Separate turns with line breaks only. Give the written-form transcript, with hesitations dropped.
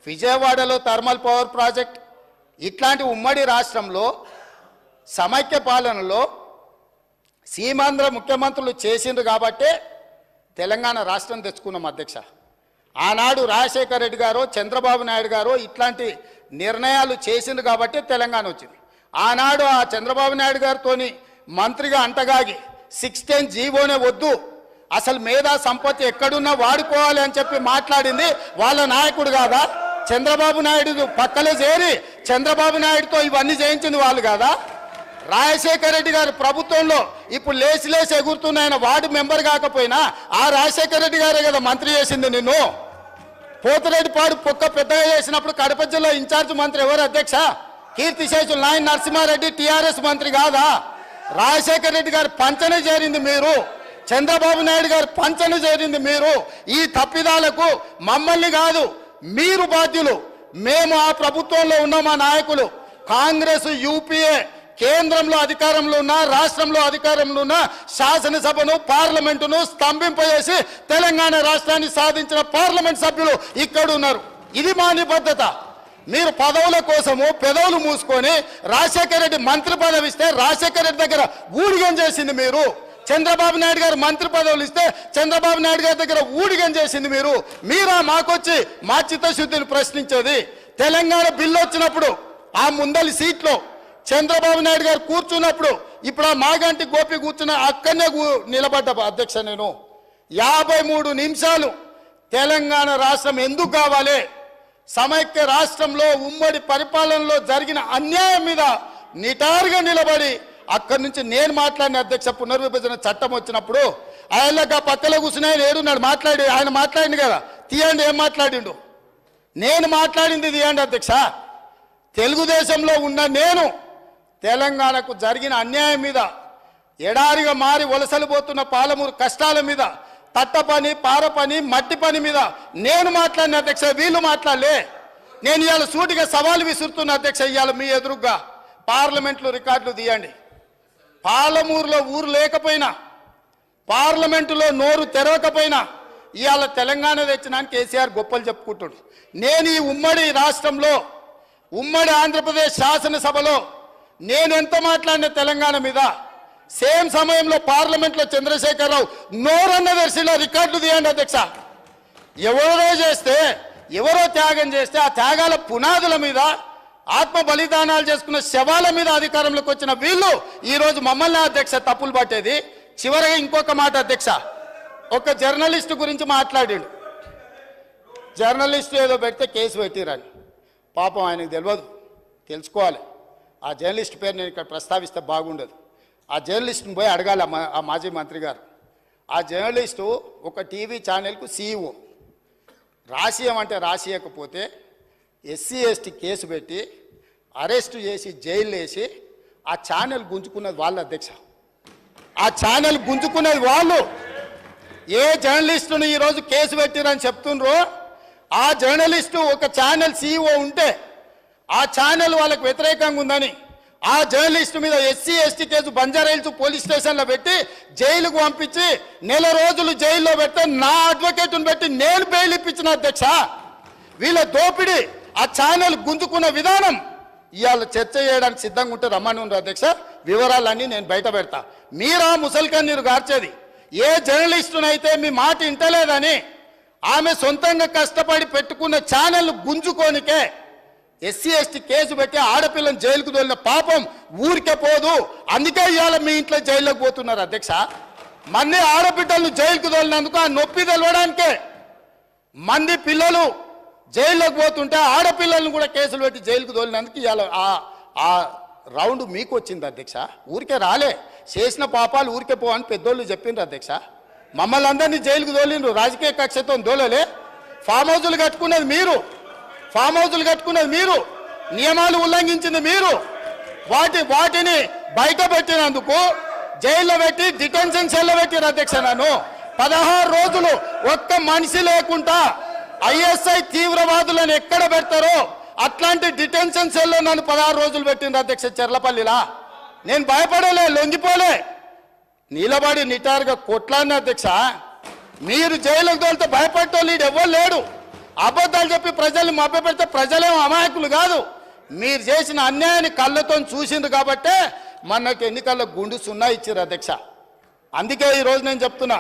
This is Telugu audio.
విజయవాడలో థర్మల్ పవర్ ప్రాజెక్ట్ ఇట్లాంటి ఉమ్మడి రాష్ట్రంలో సమైక్య పాలనలో సీమాంధ్ర ముఖ్యమంత్రులు చేసిండ్రు కాబట్టి తెలంగాణ రాష్ట్రం తెచ్చుకున్నాం అధ్యక్ష. ఆనాడు రాజశేఖర రెడ్డి గారు చంద్రబాబు నాయుడు గారు ఇట్లాంటి నిర్ణయాలు చేసిండ్రు కాబట్టి తెలంగాణ వచ్చింది. ఆనాడు ఆ చంద్రబాబు నాయుడు గారితో మంత్రిగా అంటగాగి 610 జీవోనే వద్దు, అసలు మేధా సంపత్తి ఎక్కడున్నా వాడుకోవాలి అని చెప్పి మాట్లాడింది వాళ్ళ నాయకుడు కాదా? చంద్రబాబు నాయుడు పక్కలే చేరి చంద్రబాబు నాయుడుతో ఇవన్నీ చేయించింది వాళ్ళు కాదా? రాజశేఖర రెడ్డి గారి ప్రభుత్వంలో ఇప్పుడు లేచి ఎగురుతున్న ఆయన వార్డు మెంబర్ కాకపోయినా ఆ రాజశేఖర రెడ్డి గారే కదా మంత్రి చేసింది నిన్ను. పోతిరెడ్డిపాడు పొక్క పెద్దగా చేసినప్పుడు కడప జిల్లా ఇన్ఛార్జ్ మంత్రి ఎవరు అధ్యక్ష? కీర్తిశేషులు నాయన నరసింహారెడ్డి టీఆర్ఎస్ మంత్రి కాదా? రాజశేఖర రెడ్డి గారి పంచన చేరింది మీరు, చంద్రబాబు నాయుడు గారి పంచన చేరింది మీరు. ఈ తప్పిదాలకు మమ్మల్ని కాదు మీరు బాధ్యులు. మేము ఆ ప్రభుత్వంలో ఉన్న మా నాయకులు కాంగ్రెస్ యూపీఏ కేంద్రంలో అధికారంలో ఉన్న రాష్ట్రంలో అధికారంలో ఉన్న శాసనసభను పార్లమెంటును స్తంభింపజేసి తెలంగాణ రాష్ట్రాన్ని సాధించిన పార్లమెంట్ సభ్యులు ఇక్కడ ఉన్నారు. ఇది మా నిబద్ధత. మీరు పదవుల కోసము పెదవులు మూసుకొని రాజశేఖర రెడ్డి మంత్రి పదవి ఇస్తే రాజశేఖర రెడ్డి దగ్గర ఊడిగం చేసింది మీరు. చంద్రబాబు నాయుడు గారు మంత్రి పదవులు ఇస్తే చంద్రబాబు నాయుడు గారి దగ్గర ఊడిగం చేసింది మీరు. మీరా మాకొచ్చి మా చిత్తశుద్ధిని ప్రశ్నించేది? తెలంగాణ బిల్లు వచ్చినప్పుడు ఆ ముందలి సీట్లో చంద్రబాబు నాయుడు గారు కూర్చున్నప్పుడు ఇప్పుడు ఆ మాగంటి గోపి కూర్చున్న అక్కడనే నిలబడ్డ అధ్యక్ష. నేను 53 నిమిషాలు తెలంగాణ రాష్ట్రం ఎందుకు కావాలి, సమైక్య రాష్ట్రంలో ఉమ్మడి పరిపాలనలో జరిగిన అన్యాయం మీద నిటారుగా నిలబడి అక్కడి నుంచి నేను మాట్లాడిన అధ్యక్ష. పునర్విభజన చట్టం వచ్చినప్పుడు ఆయనగా పక్కలో కూర్చుని ఆయన ఏడున్నాడు మాట్లాడి, ఆయన మాట్లాడింది కదా, తీయండి ఏం మాట్లాడిండు. నేను మాట్లాడింది తీయండి అధ్యక్ష. తెలుగుదేశంలో ఉన్న నేను తెలంగాణకు జరిగిన అన్యాయం మీద, ఎడారిగా మారి వలసలు పోతున్న పాలమూరు కష్టాల మీద, తట్ట పని పార పని మట్టి పని మీద నేను మాట్లాడిన అధ్యక్ష. వీళ్ళు మాట్లాడలే. నేను ఇవాళ సూటిగా సవాలు విసురుతున్న అధ్యక్ష. ఇవాళ మీ ఎదురుగా పార్లమెంట్లో రికార్డులు తీయండి. పాలమూరులో ఊరు లేకపోయినా, పార్లమెంటులో నోరు తెరవకపోయినా ఇవాళ తెలంగాణ తెచ్చినానికి కేసీఆర్ గొప్పలు చెప్పుకుంటాడు. నేను ఈ ఉమ్మడి రాష్ట్రంలో ఉమ్మడి ఆంధ్రప్రదేశ్ శాసనసభలో నేను ఎంత మాట్లాడిన తెలంగాణ మీద, సేమ్ సమయంలో పార్లమెంట్లో చంద్రశేఖరరావు నోరన్న దర్శిలో రికార్డులు తీయండి అధ్యక్ష. ఎవరో చేస్తే, ఎవరో త్యాగం చేస్తే ఆ త్యాగాల పునాదుల మీద, ఆత్మ బలిదానాలు చేసుకున్న శవాల మీద అధికారంలోకి వచ్చిన వీళ్ళు ఈరోజు మమ్మల్ని అధ్యక్ష తప్పులు పట్టేది. చివరిగా ఇంకొక మాట అధ్యక్ష, ఒక జర్నలిస్టు గురించి మాట్లాడాడు. జర్నలిస్టు ఏదో పెడితే కేసు పెట్టిరని. పాపం ఆయనకు తెలియదు, తెలుసుకోవాలి. ఆ జర్నలిస్ట్ పేరు నేను ఇక్కడ ప్రస్తావిస్తే బాగుండదు. ఆ జర్నలిస్ట్ని పోయి అడగాలి ఆ మాజీ మంత్రి గారు. ఆ జర్నలిస్టు ఒక టీవీ ఛానల్కు సీఈఓ. రాసియమంటే రాసియకపోతే ఎస్సీ ఎస్టీ కేసు పెట్టి అరెస్టు చేసి జైలు వేసి ఆ ఛానల్ గుంజుకున్నది వాళ్ళు అధ్యక్ష. ఆ ఛానల్ గుంజుకున్నది వాళ్ళు. ఏ జర్నలిస్టును ఈరోజు కేసు పెట్టిరని చెప్తుండ్రో ఆ జర్నలిస్టు ఒక ఛానల్ సీఈఓ ఉంటే ఆ ఛానల్ వాళ్ళకు వ్యతిరేకంగా ఉందని ఆ జర్నలిస్టు మీద SC ST case Banjara Hills police స్టేషన్లో పెట్టి జైలుకు పంపించి నెల రోజులు జైల్లో పెడితే నా అడ్వకేట్ను పెట్టి నేను బెయిల్ ఇప్పించిన అధ్యక్ష. వీళ్ళ దోపిడీ ఆ ఛానల్ గుంజుకున్న విధానం ఇవాళ చర్చ చేయడానికి సిద్ధంగా ఉంటే రమ్మని ఉన్నారు అధ్యక్ష. వివరాలన్నీ నేను బయట పెడతా. మీరా ముసల్కన్నీరు గార్చేది ఏ జర్నలిస్టునైతే మీ మాట ఇంటలేదని ఆమె సొంతంగా కష్టపడి పెట్టుకున్న ఛానల్ గుంజుకోనికే ఎస్సీ ఎస్టీ కేసు పెట్టి ఆడపిల్లని జైలుకు తోలిన పాపం ఊరికే పోదు. అందుకే ఇవాళ మీ ఇంట్లో జైల్లోకి పోతున్నారు అధ్యక్ష. మంది ఆడబిడ్డలను జైలుకు తోలినందుకు ఆ నొప్పి తెలవడానికే మంది పిల్లలు జైల్లోకి పోతుంటే ఆడపిల్లలను కూడా కేసులు పెట్టి జైలుకు తోలినందుకు ఇవాళ ఆ రౌండ్ మీకు వచ్చింది అధ్యక్ష. ఊరికే రాలే, చేసిన పాపాలు ఊరికే పో అని పెద్దోళ్ళు చెప్పిండ్రు అధ్యక్ష. మమ్మల్ని అందరినీ జైలుకు తోలిండ్రు, రాజకీయ కక్షతో తోలలే. ఫామ్ హౌజులు కట్టుకున్నది మీరు, ఫామ్ హౌజులు కట్టుకున్నది మీరు, నియమాలు ఉల్లంఘించింది మీరు. వాటిని బయట పెట్టినందుకు జైల్లో పెట్టి డిటెన్షన్ సెల్లో పెట్టిన అధ్యక్ష. నన్ను 16 రోజులు ఒక్క మనిషి లేకుండా ఐఎస్ఐ తీవ్రవాదులను ఎక్కడ పెడతారో అట్లాంటి డిటెన్షన్ సెల్లో నన్ను 16 రోజులు పెట్టిండ్రు అధ్యక్ష చెర్లపల్లిలా. నేను భయపడలే, లొంగిపోలే, నిలబడి నిటారుగా కొట్లాడిన అధ్యక్ష. మీరు జైలుకు తోలితే భయపడటోళ్ళు ఎవరు లేడు. అబద్ధాలు చెప్పి ప్రజల్ని మభ్యపెడితే ప్రజలేమో అమాయకులు కాదు. మీరు చేసిన అన్యాయాన్ని కళ్ళతో చూసిండ్రు కాబట్టే మనకు ఎన్నికల్లో గుండు సున్నా ఇచ్చారు అధ్యక్ష. అందుకే ఈరోజు నేను చెప్తున్నా,